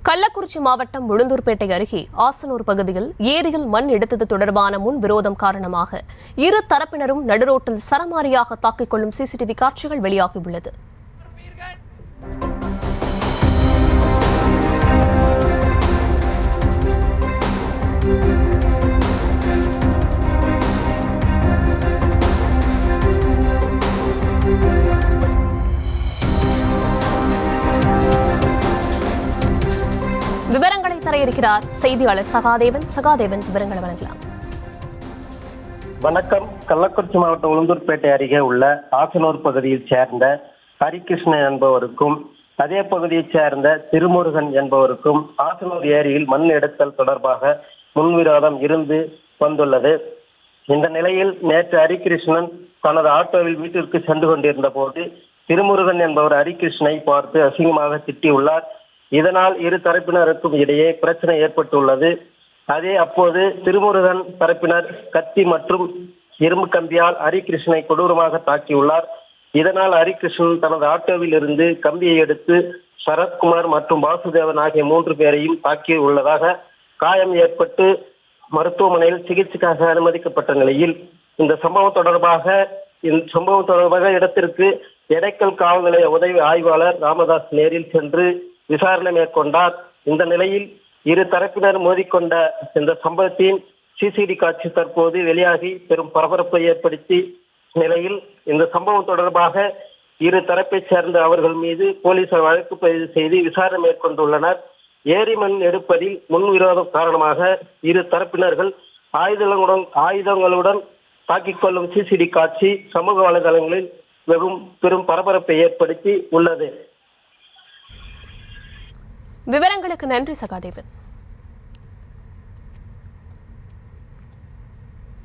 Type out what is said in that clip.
கள்ளக்குறிச்சி மாவட்டம் உளுந்தூர்பேட்டை அருகே ஆசனூர் பகுதியில் ஏரியில் மண் எடுத்தது தொடர்பான முன் விரோதம் காரணமாக இரு தரப்பினரும் நடுரோட்டில் சரமாரியாக தாக்கிக் கொள்ளும் சிசிடிவி காட்சிகள் வெளியாகியுள்ளது. விவரங்களை தர இருக்கிறார் செய்தியாளர் சகாதேவன். விவரங்களை வழங்கலாம். வணக்கம். கள்ளக்குறிச்சி மாவட்டம் உளுந்தூர்பேட்டை அருகே உள்ள ஆசனூர் பகுதியைச் சேர்ந்த ஹரிகிருஷ்ணன் என்பவருக்கும் அதே பகுதியைச் சேர்ந்த திருமுருகன் என்பவருக்கும் ஆசனூர் ஏரியில் மண் எடுத்தல் தொடர்பாக முன்விரோதம் இருந்து வந்துள்ளது. இந்த நிலையில் நேற்று ஹரிகிருஷ்ணன் தனது ஆட்டோவில் வீட்டிற்கு சென்று கொண்டிருந்த போது திருமுருகன் என்பவர் ஹரிகிருஷ்ணனை பார்த்து அசிங்கமாக திட்டியுள்ளார். இதனால் இரு தரப்பினருக்கும் இடையே பிரச்சனை ஏற்பட்டுள்ளது. அப்போது திருமுருகன் தரப்பினர் கத்தி மற்றும் இரும்பு கம்பியால் ஹரிகிருஷ்ணனை கொடூரமாக தாக்கியுள்ளார். இதனால் ஹரிகிருஷ்ணன் தனது ஆட்டோவில் இருந்து கம்பியை எடுத்து சரத்குமார் மற்றும் வாசுதேவன் ஆகிய 3 பேரையும் தாக்கி உள்ளதாக காயம் ஏற்பட்டு மருத்துவமனையில் சிகிச்சைக்காக அனுமதிக்கப்பட்ட நிலையில் இந்த சம்பவம் தொடர்பாக இடத்திற்கு எடைக்கல் காவல் நிலைய உதவி ஆய்வாளர் ராமதாஸ் நேரில் சென்று விசாரணை மேற்கொண்டார். இந்த நிலையில் இரு தரப்பினர் மோதிக்கொண்ட இந்த சம்பவத்தின் சிசிடி காட்சி தற்போது வெளியாகி பெரும் பரபரப்பை ஏற்படுத்தி நிலையில் இந்த சம்பவம் தொடர்பாக இரு தரப்பை சேர்ந்த அவர்கள் மீது போலீசார் வழக்கு பதிவு செய்து விசாரணை மேற்கொண்டுள்ளனர். ஏரி மண் எடுப்பதில் முன்விரோதம் காரணமாக இரு தரப்பினர்கள் ஆயுதங்களுடன் தாக்கிக் கொள்ளும் சிசிடி காட்சி சமூக வலைதளங்களில் பெரும் பரபரப்பை ஏற்படுத்தி உள்ளது. விவரங்களுக்கு நன்றி சகாதேவன்.